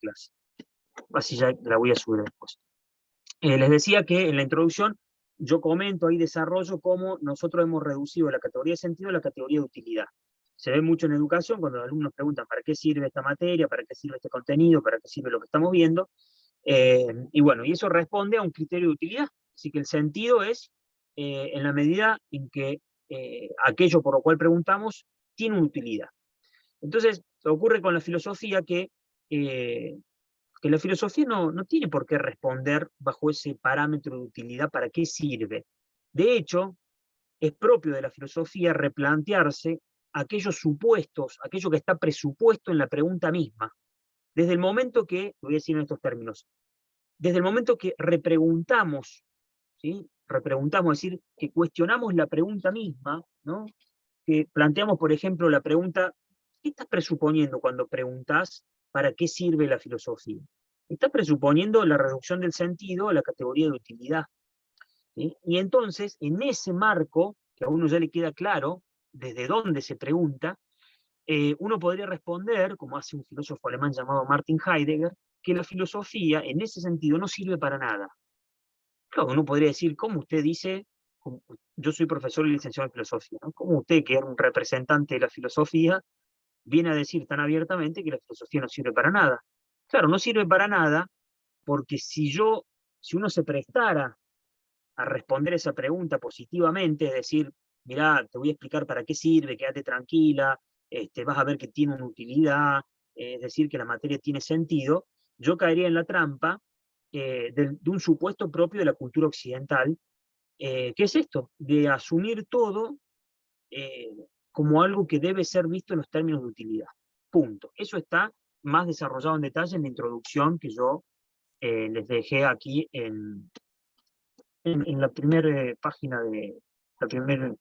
clase. Así ya la voy a subir después. Les decía que en la introducción yo comento ahí, desarrollo cómo nosotros hemos reducido la categoría de sentido a la categoría de utilidad. Se ve mucho en educación cuando los alumnos preguntan ¿para qué sirve esta materia? ¿Para qué sirve este contenido? ¿Para qué sirve lo que estamos viendo? Y bueno, y eso responde a un criterio de utilidad. Así que el sentido es en la medida en que aquello por lo cual preguntamos tiene una utilidad. Entonces, ocurre con la filosofía que la filosofía no tiene por qué responder bajo ese parámetro de utilidad, ¿para qué sirve? De hecho, es propio de la filosofía replantearse aquellos supuestos, aquello que está presupuesto en la pregunta misma. Desde el momento que, lo voy a decir en estos términos, desde el momento que repreguntamos, ¿sí? Repreguntamos, es decir, que cuestionamos la pregunta misma, ¿no? Que planteamos, por ejemplo, la pregunta, ¿qué estás presuponiendo cuando preguntás para qué sirve la filosofía? Estás presuponiendo la reducción del sentido a la categoría de utilidad, ¿sí? Y entonces, en ese marco, que a uno ya le queda claro desde dónde se pregunta, uno podría responder, como hace un filósofo alemán llamado Martin Heidegger, que la filosofía, en ese sentido, no sirve para nada. Claro, uno podría decir, ¿cómo usted dice? Yo soy profesor y licenciado en filosofía, ¿no? ¿Cómo usted, que es un representante de la filosofía, viene a decir tan abiertamente que la filosofía no sirve para nada? Claro, no sirve para nada porque si uno se prestara a responder esa pregunta positivamente, es decir, mirá, te voy a explicar para qué sirve, quédate tranquila, vas a ver que tiene una utilidad, es decir, que la materia tiene sentido, yo caería en la trampa de un supuesto propio de la cultura occidental, que es esto, de asumir todo eh, como algo que debe ser visto en los términos de utilidad. Punto. Eso está más desarrollado en detalle en la introducción que yo les dejé aquí en la primera página de la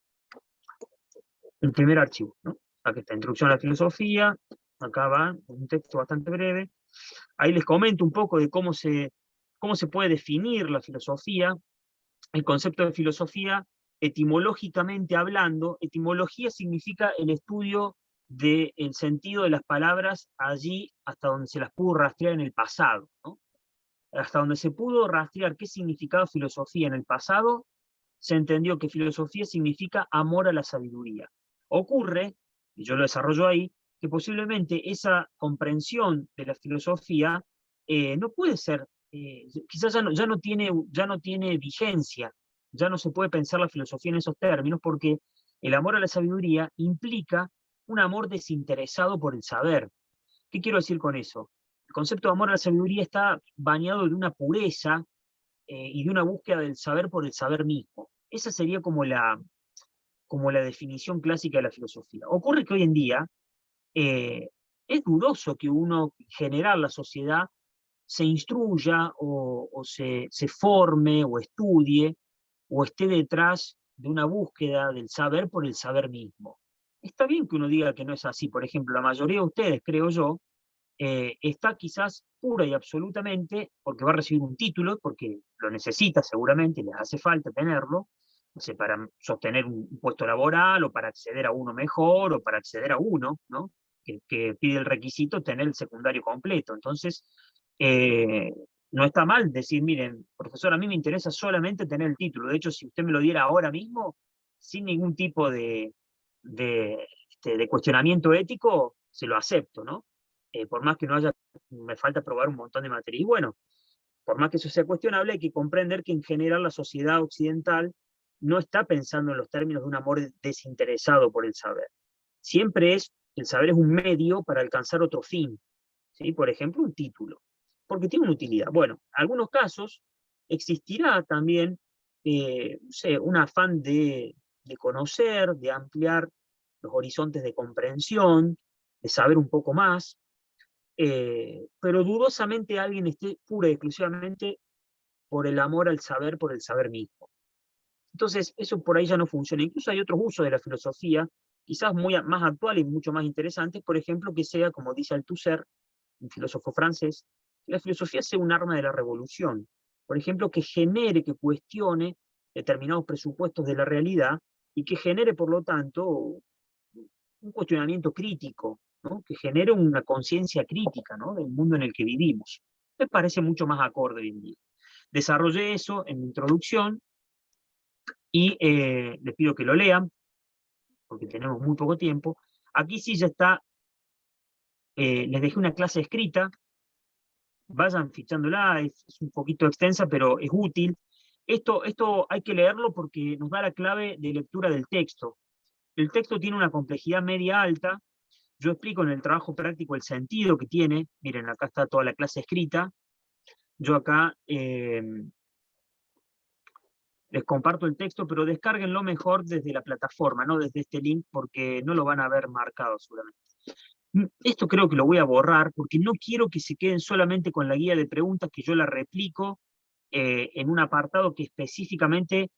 el primer archivo, ¿no? Aquí está, Introducción a la Filosofía, acá va, un texto bastante breve. Ahí les comento un poco de cómo se puede definir la filosofía. El concepto de filosofía, etimológicamente hablando, etimología significa el estudio del sentido de las palabras allí hasta donde se las pudo rastrear en el pasado, ¿no? Hasta donde se pudo rastrear qué significaba filosofía en el pasado, se entendió que filosofía significa amor a la sabiduría. Ocurre, y yo lo desarrollo ahí, que posiblemente esa comprensión de la filosofía no puede ser, quizás ya no tiene vigencia, ya no se puede pensar la filosofía en esos términos, porque el amor a la sabiduría implica un amor desinteresado por el saber. ¿Qué quiero decir con eso? El concepto de amor a la sabiduría está bañado de una pureza y de una búsqueda del saber por el saber mismo. Esa sería como la definición clásica de la filosofía. Ocurre que hoy en día eh, es dudoso que uno, en general, la sociedad, se instruya o se forme o estudie o esté detrás de una búsqueda del saber por el saber mismo. Está bien que uno diga que no es así. Por ejemplo, la mayoría de ustedes, creo yo, está quizás pura y absolutamente porque va a recibir un título, porque lo necesita seguramente, les hace falta tenerlo, no sé, para sostener un puesto laboral, o para acceder a uno mejor, o para acceder a uno, ¿no? Que pide el requisito tener el secundario completo. Entonces, eh, no está mal decir, miren, profesor, a mí me interesa solamente tener el título. De hecho, si usted me lo diera ahora mismo, sin ningún tipo de cuestionamiento ético, se lo acepto, ¿no? Por más que no haya, me falta probar un montón de materia. Y bueno, por más que eso sea cuestionable, hay que comprender que en general la sociedad occidental no está pensando en los términos de un amor desinteresado por el saber. Siempre el saber es un medio para alcanzar otro fin, ¿sí? Por ejemplo, un título, porque tiene una utilidad. Bueno, en algunos casos existirá también, no sé, un afán de conocer, de ampliar los horizontes de comprensión, de saber un poco más, pero dudosamente alguien esté pura y exclusivamente por el amor al saber, por el saber mismo. Entonces, eso por ahí ya no funciona. Incluso hay otros usos de la filosofía, quizás más actuales y mucho más interesantes, por ejemplo, que sea, como dice Althusser, un filósofo francés, que la filosofía sea un arma de la revolución. Por ejemplo, que genere, que cuestione determinados presupuestos de la realidad y que genere, por lo tanto, un cuestionamiento crítico, ¿no? Que genere una conciencia crítica, ¿no? Del mundo en el que vivimos. Me parece mucho más acorde hoy en día. Desarrollé eso en mi introducción y les pido que lo lean, porque tenemos muy poco tiempo. Aquí sí ya está, les dejé una clase escrita, vayan fichándola, es un poquito extensa, pero es útil. Esto hay que leerlo porque nos da la clave de lectura del texto. El texto tiene una complejidad media alta. Yo explico en el trabajo práctico el sentido que tiene. Miren, acá está toda la clase escrita. Yo acá les comparto el texto, pero descárguenlo mejor desde la plataforma, no desde este link, porque no lo van a ver marcado seguramente. Esto creo que lo voy a borrar, porque no quiero que se queden solamente con la guía de preguntas, que yo la replico en un apartado que específicamente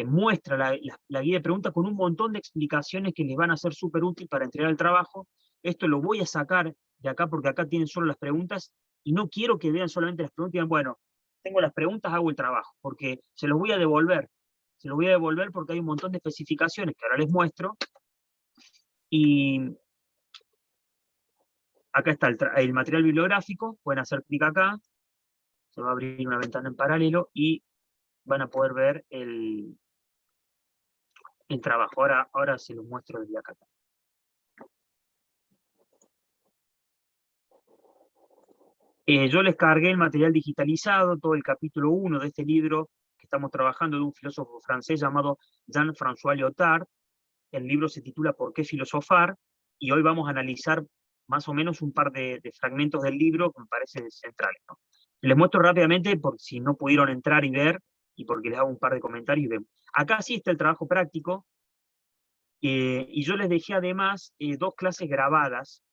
muestra la guía de preguntas con un montón de explicaciones que les van a ser súper útil para entregar el trabajo. Esto lo voy a sacar de acá porque acá tienen solo las preguntas y no quiero que vean solamente las preguntas y digan, bueno, tengo las preguntas, hago el trabajo, porque se los voy a devolver. Se los voy a devolver porque hay un montón de especificaciones que ahora les muestro. Y acá está el material bibliográfico, pueden hacer clic acá, se va a abrir una ventana en paralelo y van a poder ver el trabajo. Ahora se los muestro desde acá. Yo les cargué el material digitalizado, todo el capítulo 1 de este libro que estamos trabajando de un filósofo francés llamado Jean-François Lyotard. El libro se titula ¿Por qué filosofar? Y hoy vamos a analizar más o menos un par de fragmentos del libro que me parecen centrales, ¿no? Les muestro rápidamente por si no pudieron entrar y ver, y porque les hago un par de comentarios y vemos. Acá sí está el trabajo práctico, y yo les dejé además 2 clases grabadas,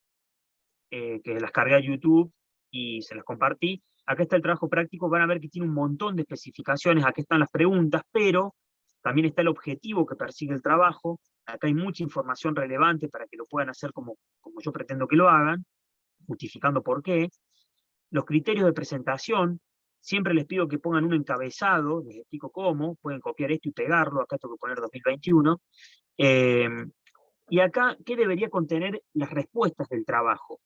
que las cargué a YouTube y se las compartí. Acá está el trabajo práctico, van a ver que tiene un montón de especificaciones, aquí están las preguntas, pero también está el objetivo que persigue el trabajo. Acá hay mucha información relevante para que lo puedan hacer como yo pretendo que lo hagan, justificando por qué. Los criterios de presentación, siempre les pido que pongan un encabezado, les explico cómo, pueden copiar esto y pegarlo, acá tengo que poner 2021. Y acá, ¿qué debería contener las respuestas del trabajo?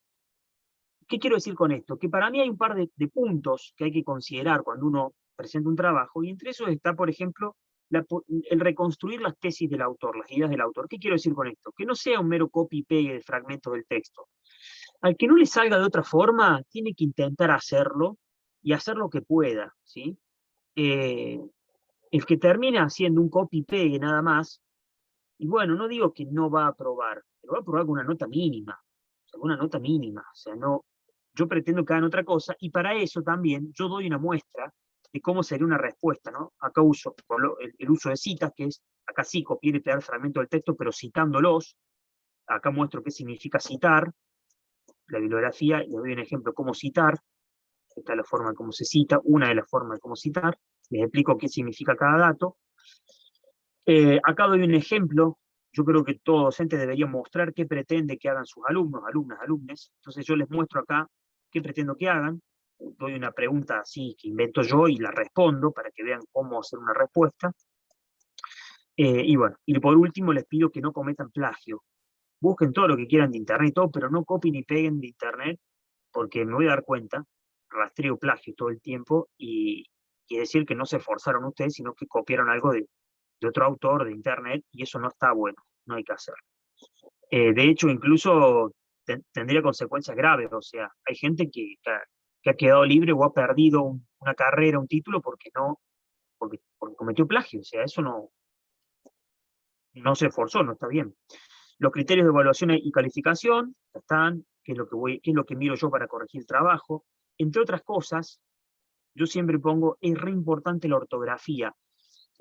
¿Qué quiero decir con esto? Que para mí hay un par de puntos que hay que considerar cuando uno presenta un trabajo, y entre esos está, por ejemplo, el reconstruir las tesis del autor, las ideas del autor. ¿Qué quiero decir con esto? Que no sea un mero copy y pegue de fragmentos del texto. Al que no le salga de otra forma, tiene que intentar hacerlo y hacer lo que pueda, ¿sí? El que termina haciendo un copy y pegue nada más, y bueno, no digo que no va a aprobar, pero va a aprobar con una nota mínima, o sea, una nota mínima, o sea, no, yo pretendo que hagan otra cosa, y para eso también yo doy una muestra de cómo sería una respuesta, ¿no? Acá uso el uso de citas, que es, acá sí copiar y pegar fragmentos del texto, pero citándolos. Acá muestro qué significa citar, la bibliografía, y les doy un ejemplo de cómo citar. Esta es la forma en cómo se cita, una de las formas de cómo citar. Les explico qué significa cada dato. Acá doy un ejemplo. Yo creo que todo docente debería mostrar qué pretende que hagan sus alumnos, alumnas, alumnes. Entonces yo les muestro acá qué pretendo que hagan. Doy una pregunta así que invento yo y la respondo para que vean cómo hacer una respuesta. Y bueno, y por último les pido que no cometan plagio. Busquen todo lo que quieran de internet y todo, pero no copien ni peguen de internet, porque me voy a dar cuenta, rastreo plagio todo el tiempo, y decir que no se esforzaron ustedes, sino que copiaron algo de otro autor de internet, y eso no está bueno, no hay que hacerlo. De hecho, incluso tendría consecuencias graves, o sea, hay gente que ha quedado libre o ha perdido una carrera, un título, porque cometió plagio, o sea, eso no se esforzó, no está bien. Los criterios de evaluación y calificación están, qué es lo que miro yo para corregir el trabajo. Entre otras cosas, yo siempre pongo, es re importante la ortografía.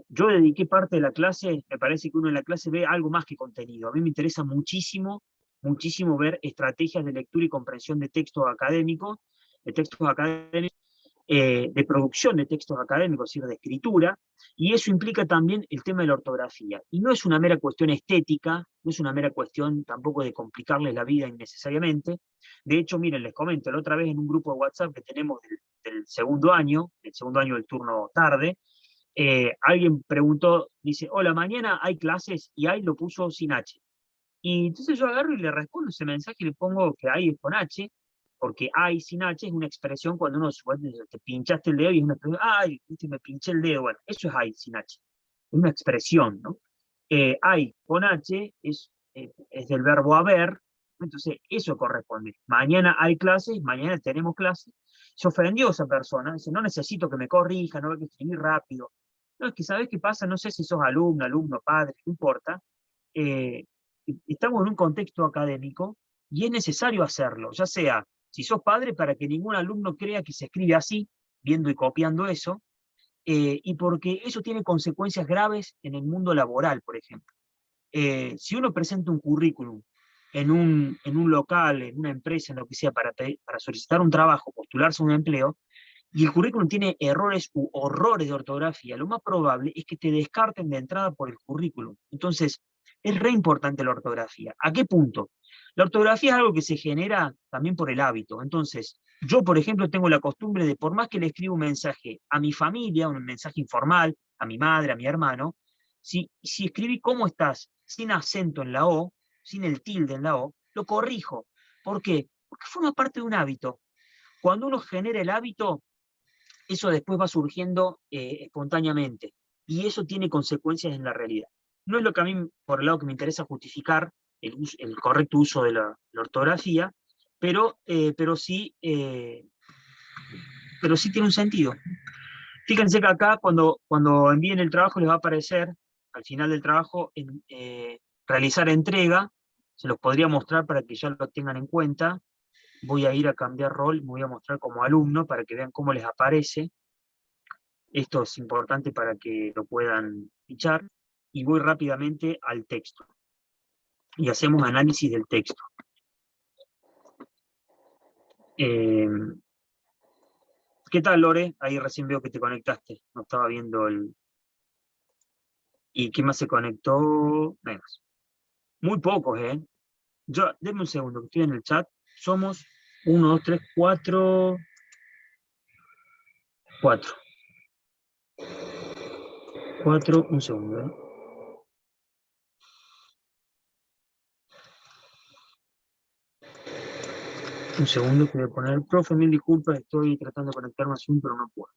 Yo dediqué parte de la clase, me parece que uno en la clase ve algo más que contenido. A mí me interesa muchísimo, muchísimo ver estrategias de lectura y comprensión de textos académicos, de producción de textos académicos, es decir, de escritura, y eso implica también el tema de la ortografía. Y no es una mera cuestión estética, no es una mera cuestión tampoco de complicarles la vida innecesariamente. De hecho, miren, les comento, la otra vez en un grupo de WhatsApp que tenemos del segundo año del turno tarde, alguien preguntó, dice, hola, mañana hay clases, y ahí lo puso sin H. Y entonces yo agarro y le respondo ese mensaje y le pongo que hay es con H, porque hay sin H es una expresión cuando uno te pinchaste el dedo y es una expresión, ay, viste, me pinché el dedo, bueno, eso es hay sin H, es una expresión, ¿no? Hay con H es del verbo haber, entonces eso corresponde. Mañana hay clases, mañana tenemos clases. Se ofendió esa persona, dice, no necesito que me corrija, no hay que escribir rápido. No, es que ¿sabes qué pasa? No sé si sos alumno, padre, no importa. Eh, Estamos en un contexto académico y es necesario hacerlo, ya sea si sos padre para que ningún alumno crea que se escribe así, viendo y copiando eso, y porque eso tiene consecuencias graves en el mundo laboral, por ejemplo. Si uno presenta un currículum en un local, en una empresa, en lo que sea, para solicitar un trabajo, postularse a un empleo, y el currículum tiene errores u horrores de ortografía, lo más probable es que te descarten de entrada por el currículum. Entonces, es re importante la ortografía. ¿A qué punto? La ortografía es algo que se genera también por el hábito. Entonces, yo, por ejemplo, tengo la costumbre de, por más que le escriba un mensaje a mi familia, un mensaje informal, a mi madre, a mi hermano, si escribí ¿cómo estás? Sin acento en la O, sin el tilde en la O, lo corrijo. ¿Por qué? Porque forma parte de un hábito. Cuando uno genera el hábito, eso después va surgiendo espontáneamente. Y eso tiene consecuencias en la realidad. No es lo que a mí, por el lado que me interesa justificar el correcto uso de la ortografía, pero, eh, pero, sí, eh, pero sí tiene un sentido. Fíjense que acá cuando envíen el trabajo les va a aparecer, al final del trabajo, realizar entrega, se los podría mostrar para que ya lo tengan en cuenta. Voy a ir a cambiar rol, me voy a mostrar como alumno para que vean cómo les aparece. Esto es importante para que lo puedan fichar. Y voy rápidamente al texto. Y hacemos análisis del texto. Eh, ¿Qué tal, Lore? Ahí recién veo que te conectaste. No estaba viendo el... ¿Y quién más se conectó? Menos. Muy pocos, ¿eh? Denme un segundo, que estoy en el chat. Somos 1, 2, 3, 4... 4. 4, un segundo, ¿eh? Un segundo que voy a poner. Profe, mil disculpas, estoy tratando de conectarme a Zoom, pero no puedo.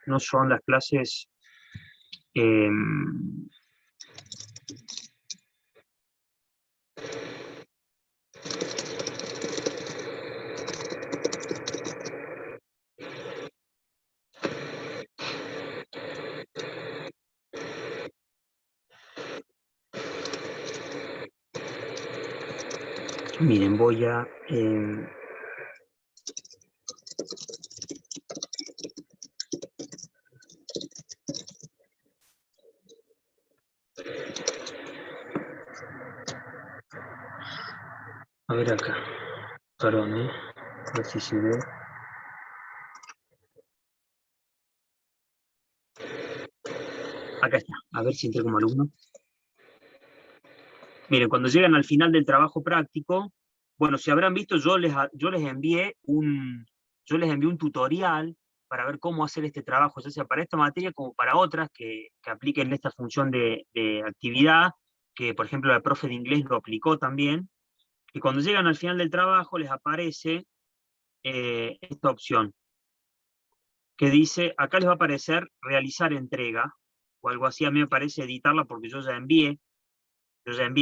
No son las clases. eh, Miren, voy a... a ver acá. Perdón, a ver si se ve. Acá está. A ver si entré como alumno. Miren, cuando llegan al final del trabajo práctico, bueno, si habrán visto, yo les envié un tutorial para ver cómo hacer este trabajo, ya sea para esta materia como para otras que apliquen esta función de actividad, que por ejemplo el profe de inglés lo aplicó también, y cuando llegan al final del trabajo les aparece esta opción, que dice, acá les va a aparecer realizar entrega, o algo así, a mí me parece editarla porque yo ya envié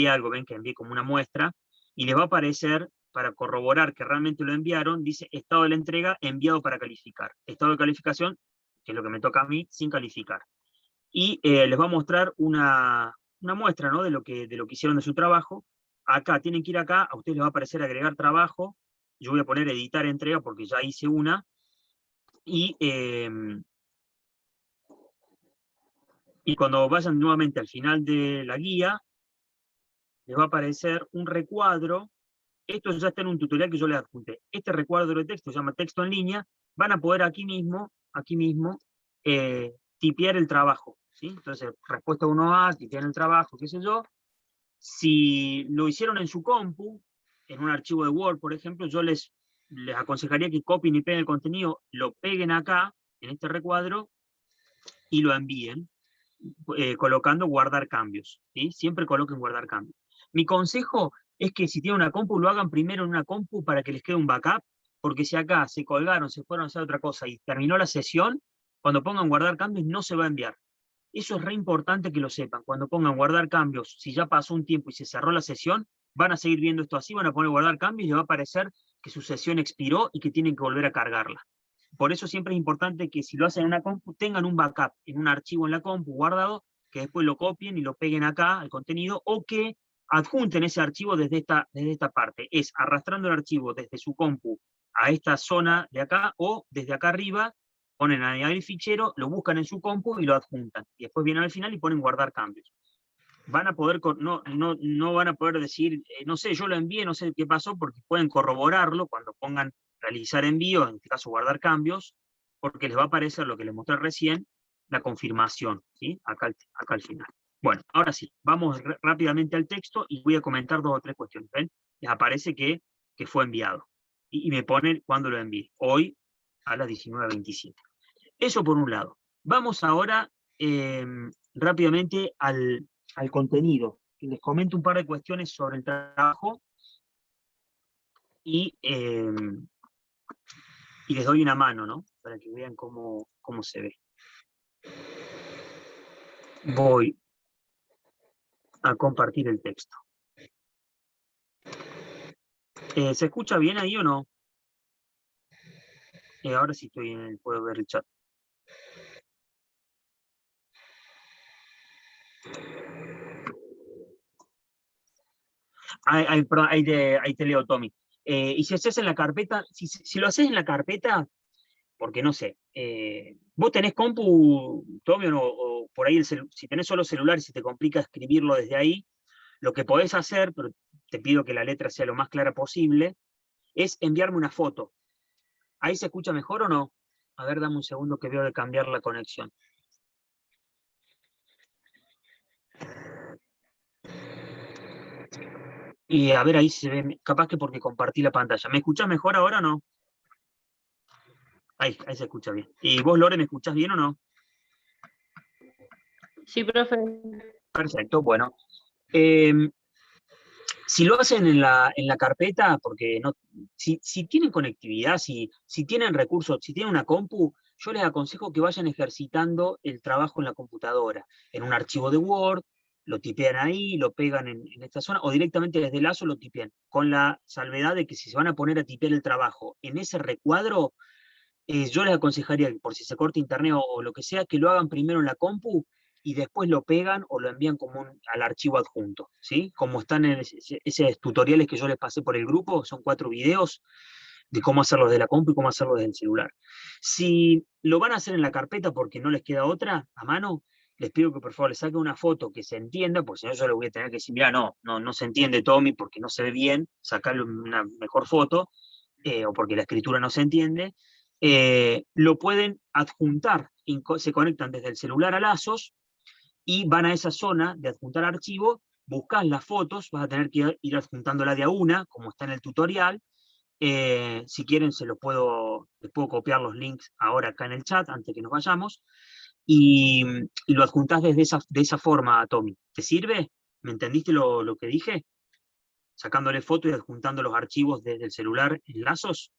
algo, ven que envié como una muestra, y les va a aparecer, para corroborar que realmente lo enviaron, dice estado de la entrega enviado para calificar. Estado de calificación, que es lo que me toca a mí, sin calificar. Y les va a mostrar una muestra, ¿no? de lo que hicieron de su trabajo. Acá, tienen que ir acá, a ustedes les va a aparecer agregar trabajo, yo voy a poner editar entrega porque ya hice una, y Y cuando vayan nuevamente al final de la guía, les va a aparecer un recuadro. Esto ya está en un tutorial que yo les adjunté. Este recuadro de texto se llama texto en línea. Van a poder aquí mismo, tipear el trabajo, ¿sí? Entonces, respuesta 1A, tipear el trabajo, qué sé yo. Si lo hicieron en su compu, en un archivo de Word, por ejemplo, yo les aconsejaría que copien y peguen el contenido, lo peguen acá, en este recuadro, y lo envíen, colocando guardar cambios, ¿sí? Siempre coloquen guardar cambios. Mi consejo es que si tienen una compu, lo hagan primero en una compu para que les quede un backup, porque si acá se colgaron, se fueron a hacer otra cosa y terminó la sesión, cuando pongan guardar cambios no se va a enviar. Eso es re importante que lo sepan. Cuando pongan guardar cambios, si ya pasó un tiempo y se cerró la sesión, van a seguir viendo esto así, van a poner guardar cambios y les va a aparecer que su sesión expiró y que tienen que volver a cargarla. Por eso siempre es importante que si lo hacen en una compu, tengan un backup en un archivo en la compu guardado, que después lo copien y lo peguen acá al contenido, o que adjunten ese archivo desde esta parte. Es arrastrando el archivo desde su compu a esta zona de acá, o desde acá arriba, ponen añadir fichero, lo buscan en su compu y lo adjuntan. Y después vienen al final y ponen guardar cambios. Van a poder, no van a poder decir, no sé, yo lo envié, no sé qué pasó, porque pueden corroborarlo cuando pongan realizar envío, en este caso guardar cambios, porque les va a aparecer lo que les mostré recién, la confirmación, ¿sí? Acá al final. Bueno, ahora sí, vamos rápidamente al texto y voy a comentar 2 o 3 cuestiones. ¿Ven? Les aparece que fue enviado. Y me ponen cuándo lo envié. Hoy a las 19:27. Eso por un lado. Vamos ahora rápidamente al contenido. Les comento un par de cuestiones sobre el trabajo y les doy una mano, ¿no? Para que vean cómo se ve. Voy a compartir el texto. ¿Se escucha bien ahí o no? Ahora sí puedo ver el chat. Ahí te leo, Tommy. Y si haces en la carpeta, si lo haces en la carpeta, porque no sé, vos tenés compu, Tommy, o por ahí si tenés solo celular y si te complica escribirlo desde ahí, lo que podés hacer, pero te pido que la letra sea lo más clara posible, es enviarme una foto. ¿Ahí se escucha mejor o no? A ver, dame un segundo que veo de cambiar la conexión. Y a ver, ahí se ve, capaz que porque compartí la pantalla. ¿Me escuchás mejor ahora o no? Ahí se escucha bien. ¿Y vos, Lore, me escuchás bien o no? Sí, profe. Perfecto, bueno. Si lo hacen en la carpeta, porque si tienen conectividad, si tienen recursos, si tienen una compu, yo les aconsejo que vayan ejercitando el trabajo en la computadora, en un archivo de Word, lo tipean ahí, lo pegan en esta zona, o directamente desde el ASO lo tipean, con la salvedad de que si se van a poner a tipear el trabajo en ese recuadro, yo les aconsejaría que por si se corta internet o lo que sea, que lo hagan primero en la compu y después lo pegan o lo envían como al archivo adjunto, ¿sí? Como están en esos tutoriales que yo les pasé por el grupo, son 4 videos de cómo hacerlo desde la compu y cómo hacerlo desde el celular. Si lo van a hacer en la carpeta porque no les queda otra a mano, les pido que por favor les saquen una foto que se entienda, porque si no yo les voy a tener que decir, mira, no se entiende, Tommy, porque no se ve bien, sacarle una mejor foto, o porque la escritura no se entiende. Lo pueden adjuntar, se conectan desde el celular a Lazos y van a esa zona de adjuntar archivo, buscan las fotos, vas a tener que ir adjuntándola de a una, como está en el tutorial. Si quieren, les puedo copiar los links ahora acá en el chat, antes que nos vayamos, y lo adjuntás de esa forma, Tommy. ¿Te sirve? ¿Me entendiste lo que dije? Sacándole fotos y adjuntando los archivos desde el celular en Lazos,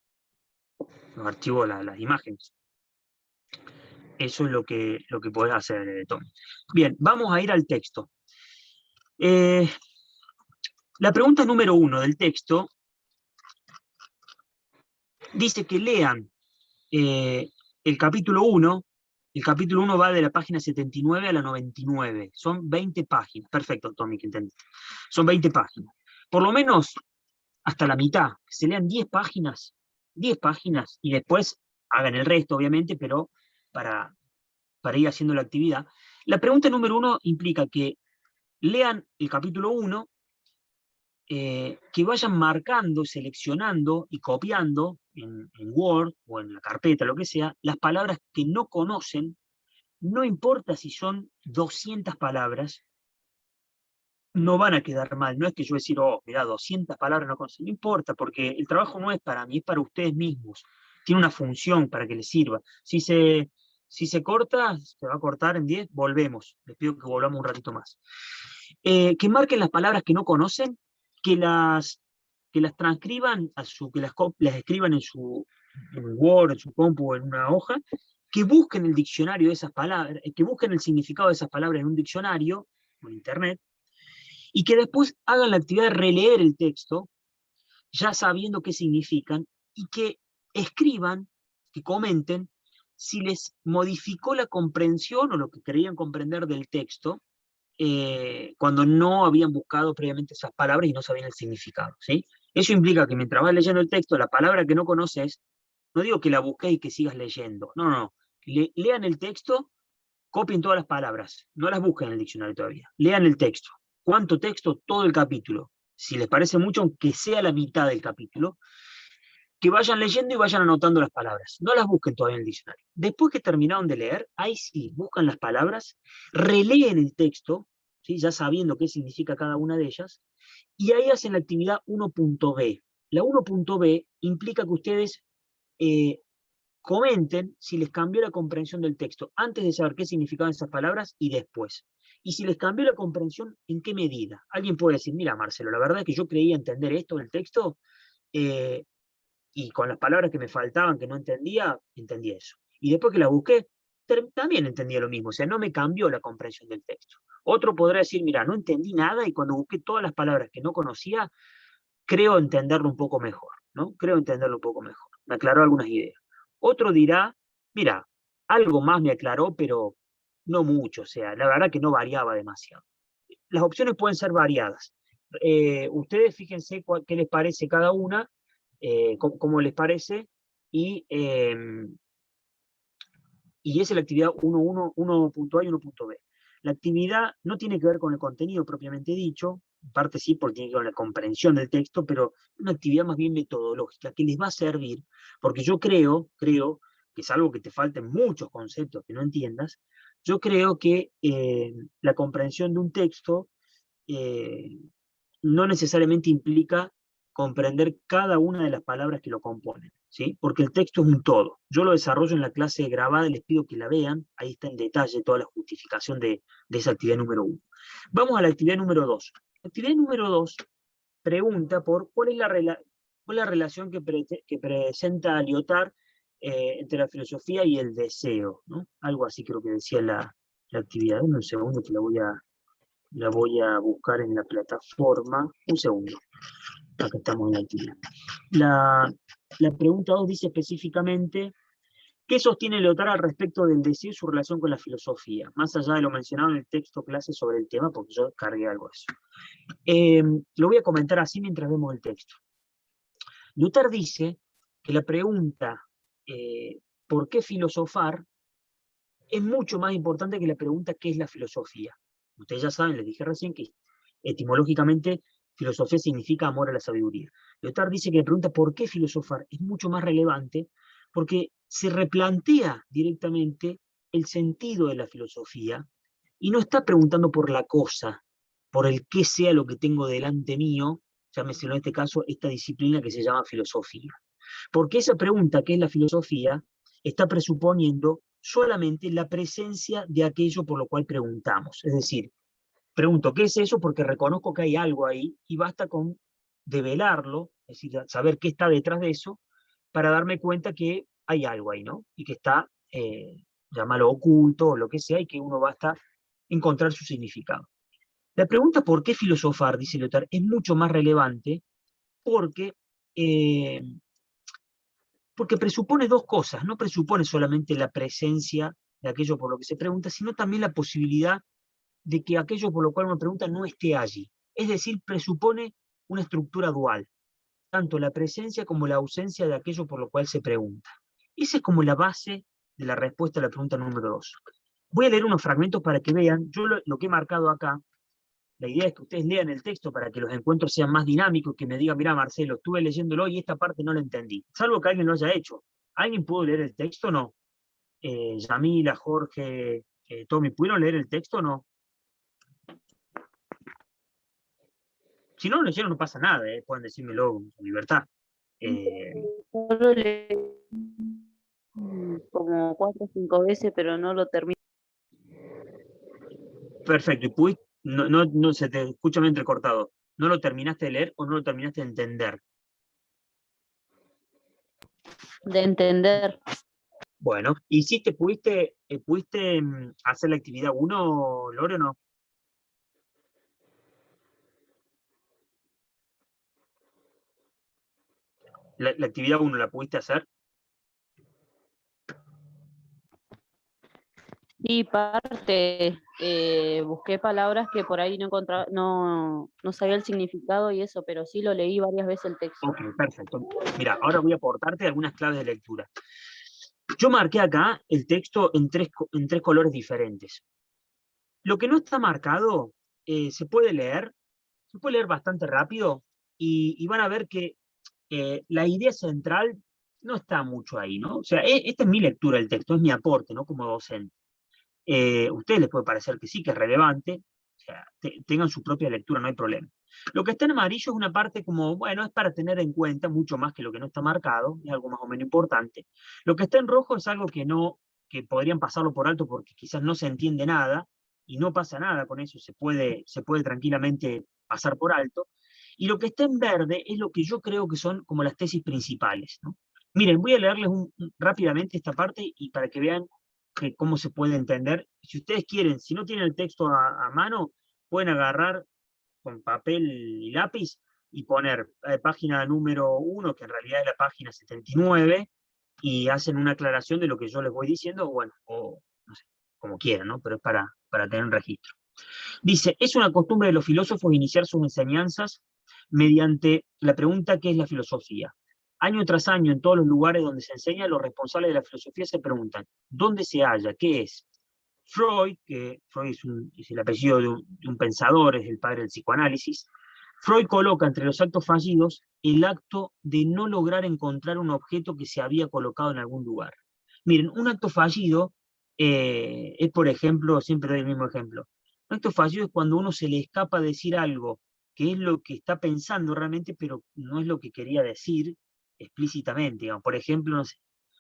los archivos, las imágenes. Eso es lo que podés hacer, Tom. Bien, vamos a ir al texto. La pregunta número 1 del texto dice que lean el capítulo 1. El capítulo 1 va de la página 79 a la 99. Son 20 páginas. Perfecto, Tommy, que entendí. Son 20 páginas. Por lo menos hasta la mitad. Que se lean 10 páginas. 10 páginas y después hagan el resto, obviamente, pero para ir haciendo la actividad. La pregunta número 1 implica que lean el capítulo 1, que vayan marcando, seleccionando y copiando en Word o en la carpeta, lo que sea, las palabras que no conocen, no importa si son 200 palabras, no van a quedar mal. No es que yo decir, oh, mira, 200 palabras no conocen, no importa, porque el trabajo no es para mí, es para ustedes mismos. Tiene una función para que les sirva. Si se corta, se va a cortar en 10, volvemos. Les pido que volvamos un ratito más. Que marquen las palabras que no conocen, que las transcriban, las escriban en Word, en su compu o en una hoja, que busquen el diccionario de esas palabras, que busquen el significado de esas palabras en un diccionario o en internet, y que después hagan la actividad de releer el texto, ya sabiendo qué significan, y que escriban, que comenten, si les modificó la comprensión o lo que creían comprender del texto, cuando no habían buscado previamente esas palabras y no sabían el significado, ¿sí? Eso implica que mientras vas leyendo el texto, la palabra que no conoces, no digo que la busques y que sigas leyendo, no. Lean el texto, copien todas las palabras, no las busquen en el diccionario todavía. Lean el texto. ¿Cuánto texto? Todo el capítulo. Si les parece mucho, aunque sea la mitad del capítulo, que vayan leyendo y vayan anotando las palabras. No las busquen todavía en el diccionario. Después que terminaron de leer, ahí sí, buscan las palabras, releen el texto, ¿sí? Ya sabiendo qué significa cada una de ellas, y ahí hacen la actividad 1.b. La 1.b implica que ustedes comenten si les cambió la comprensión del texto antes de saber qué significaban esas palabras y después. Y si les cambió la comprensión, ¿en qué medida? Alguien puede decir, mira, Marcelo, la verdad es que yo creía entender esto del texto, y con las palabras que me faltaban, que no entendía, entendí eso. Y después que la busqué, también entendía lo mismo, o sea, no me cambió la comprensión del texto. Otro podrá decir, mira, no entendí nada y cuando busqué todas las palabras que no conocía, creo entenderlo un poco mejor, ¿no? Creo entenderlo un poco mejor. Me aclaró algunas ideas. Otro dirá, mira, algo más me aclaró, pero no mucho, o sea, la verdad que no variaba demasiado. Las opciones pueden ser variadas. Ustedes fíjense qué les parece cada una, cómo les parece, y esa es la actividad 1.A y 1.B. La actividad no tiene que ver con el contenido propiamente dicho, en parte sí, porque tiene que ver con la comprensión del texto, pero una actividad más bien metodológica, que les va a servir, porque yo creo que salvo que te falten muchos conceptos que no entiendas, yo creo que la comprensión de un texto eh, no necesariamente implica comprender cada una de las palabras que lo componen, ¿sí? Porque el texto es un todo. Yo lo desarrollo en la clase grabada, les pido que la vean, ahí está en detalle toda la justificación de esa actividad número 1. Vamos a la actividad número 2. La actividad número 2 pregunta por cuál es la relación que presenta Lyotard entre la filosofía y el deseo, ¿no? Algo así creo que decía la actividad. Dame un segundo que la voy a buscar en la plataforma. Un segundo. Acá estamos en la actividad. La pregunta 2 dice específicamente, ¿qué sostiene Lyotard al respecto del deseo y su relación con la filosofía? Más allá de lo mencionado en el texto clase sobre el tema, porque yo cargué algo de eso. Lo voy a comentar así mientras vemos el texto. Lyotard dice que la pregunta ¿por qué filosofar? Es mucho más importante que la pregunta ¿qué es la filosofía? Ustedes ya saben, les dije recién que etimológicamente filosofía significa amor a la sabiduría. Lyotard dice que la pregunta ¿por qué filosofar? Es mucho más relevante porque se replantea directamente el sentido de la filosofía y no está preguntando por la cosa, por el qué sea lo que tengo delante mío, llámese en este caso esta disciplina que se llama filosofía. Porque esa pregunta, ¿qué es la filosofía?, está presuponiendo solamente la presencia de aquello por lo cual preguntamos. Es decir, pregunto, ¿qué es eso? Porque reconozco que hay algo ahí y basta con develarlo, es decir, saber qué está detrás de eso, para darme cuenta que hay algo ahí, ¿no? Y que está, llámalo oculto o lo que sea, y que uno basta encontrar su significado. La pregunta ¿por qué filosofar?, dice Lyotard, es mucho más relevante porque porque presupone dos cosas, no presupone solamente la presencia de aquello por lo que se pregunta, sino también la posibilidad de que aquello por lo cual uno pregunta no esté allí. Es decir, presupone una estructura dual, tanto la presencia como la ausencia de aquello por lo cual se pregunta. Esa es como la base de la respuesta a la pregunta número 2. Voy a leer unos fragmentos para que vean, yo lo que he marcado acá, la idea es que ustedes lean el texto para que los encuentros sean más dinámicos, que me digan, mira Marcelo, estuve leyéndolo y esta parte no la entendí, salvo que alguien lo haya hecho. ¿Alguien pudo leer el texto o no? Yamila, Jorge, Tommy, ¿pudieron leer el texto o no? Si no lo leyeron no pasa nada, pueden decírmelo con libertad. Solo leí como 4 o 5 veces, pero no lo terminé. Perfecto, y pudiste, no se te escucha bien entrecortado. ¿No lo terminaste de leer o no lo terminaste de entender? De entender. Bueno, ¿y si te pudiste hacer la actividad 1, Lore, o no? La actividad 1 la pudiste hacer. Y parte, busqué palabras que por ahí no encontraba, no sabía el significado y eso, pero sí lo leí varias veces el texto. Ok, perfecto. Mira, ahora voy a aportarte algunas claves de lectura. Yo marqué acá el texto en tres colores diferentes. Lo que no está marcado se puede leer bastante rápido y van a ver que la idea central no está mucho ahí, ¿no? O sea, esta es mi lectura del texto, es mi aporte, ¿no? Como docente. A ustedes les puede parecer que sí, que es relevante, o sea, tengan su propia lectura, no hay problema. Lo que está en amarillo es una parte como, bueno, es para tener en cuenta mucho más que lo que no está marcado, es algo más o menos importante. Lo que está en rojo es algo que podrían pasarlo por alto porque quizás no se entiende nada, y no pasa nada con eso, se puede tranquilamente pasar por alto. Y lo que está en verde es lo que yo creo que son como las tesis principales, ¿no? Miren, voy a leerles rápidamente esta parte y para que vean cómo se puede entender. Si ustedes quieren, si no tienen el texto a mano, pueden agarrar con papel y lápiz y poner página número 1, que en realidad es la página 79, y hacen una aclaración de lo que yo les voy diciendo, bueno, o no sé, como quieran, ¿no? Pero es para tener un registro. Dice, es una costumbre de los filósofos iniciar sus enseñanzas mediante la pregunta ¿qué es la filosofía? Año tras año, en todos los lugares donde se enseña, los responsables de la filosofía se preguntan, ¿dónde se halla? ¿Qué es? Freud, que Freud es el apellido de un pensador, es el padre del psicoanálisis, Freud coloca entre los actos fallidos el acto de no lograr encontrar un objeto que se había colocado en algún lugar. Miren, un acto fallido es, por ejemplo, siempre doy el mismo ejemplo, un acto fallido es cuando uno se le escapa decir algo que es lo que está pensando realmente, pero no es lo que quería decir explícitamente. Digamos. Por ejemplo, no sé,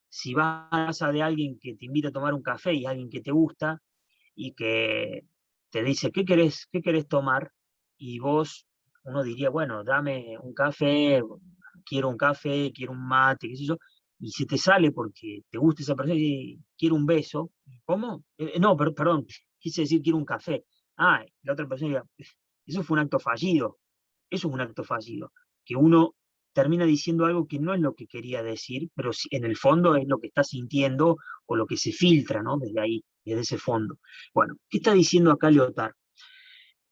si vas a casa de alguien que te invita a tomar un café y es alguien que te gusta y que te dice, qué querés tomar? Y vos, uno diría, bueno, dame un café, quiero un mate, qué sé yo, y se te sale porque te gusta esa persona y quiero un beso. ¿Cómo? No, perdón, quise decir quiero un café. Ah, la otra persona diga, eso fue un acto fallido. Eso es un acto fallido. Que uno termina diciendo algo que no es lo que quería decir, pero en el fondo es lo que está sintiendo o lo que se filtra, ¿no? Desde ahí, desde ese fondo. Bueno, ¿qué está diciendo acá Lyotard?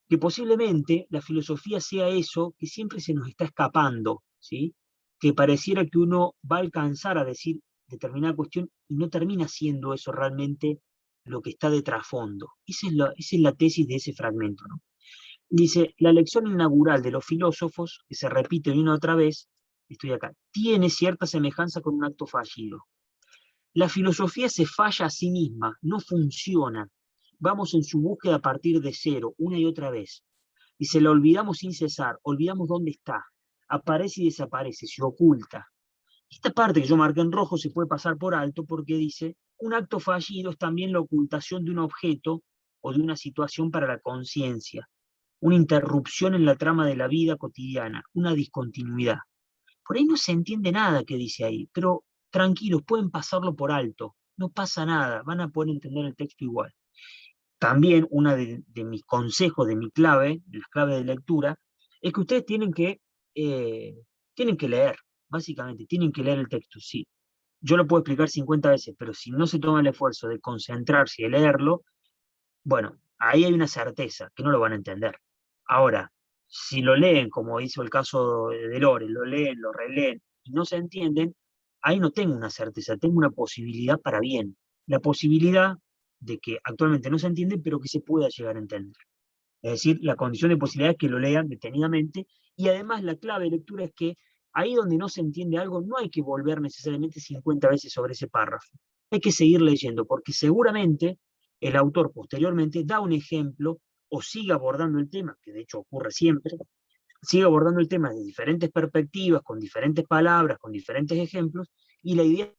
Que posiblemente la filosofía sea eso que siempre se nos está escapando, ¿sí? Que pareciera que uno va a alcanzar a decir determinada cuestión y no termina siendo eso realmente lo que está de trasfondo. Esa es la tesis de ese fragmento, ¿no? Dice, la lección inaugural de los filósofos, que se repite una y otra vez, estoy acá, tiene cierta semejanza con un acto fallido. La filosofía se falla a sí misma, no funciona. Vamos en su búsqueda a partir de cero, una y otra vez. Y se la olvidamos sin cesar, olvidamos dónde está. Aparece y desaparece, se oculta. Esta parte que yo marqué en rojo se puede pasar por alto porque dice, un acto fallido es también la ocultación de un objeto o de una situación para la conciencia, una interrupción en la trama de la vida cotidiana, una discontinuidad. Por ahí no se entiende nada que dice ahí, pero tranquilos, pueden pasarlo por alto, no pasa nada, van a poder entender el texto igual. También una de mis consejos, de mi clave, de las claves de lectura, es que ustedes tienen que leer, básicamente, tienen que leer el texto, sí. Yo lo puedo explicar 50 veces, pero si no se toma el esfuerzo de concentrarse y de leerlo, bueno, ahí hay una certeza, que no lo van a entender. Ahora, si lo leen, como hizo el caso de Lore, lo leen, lo releen y no se entienden, ahí no tengo una certeza, tengo una posibilidad para bien. La posibilidad de que actualmente no se entiende, pero que se pueda llegar a entender. Es decir, la condición de posibilidad es que lo lean detenidamente, y además la clave de lectura es que ahí donde no se entiende algo, no hay que volver necesariamente 50 veces sobre ese párrafo. Hay que seguir leyendo, porque seguramente el autor posteriormente da un ejemplo o sigue abordando el tema, que de hecho ocurre siempre, sigue abordando el tema de diferentes perspectivas, con diferentes palabras, con diferentes ejemplos, y la idea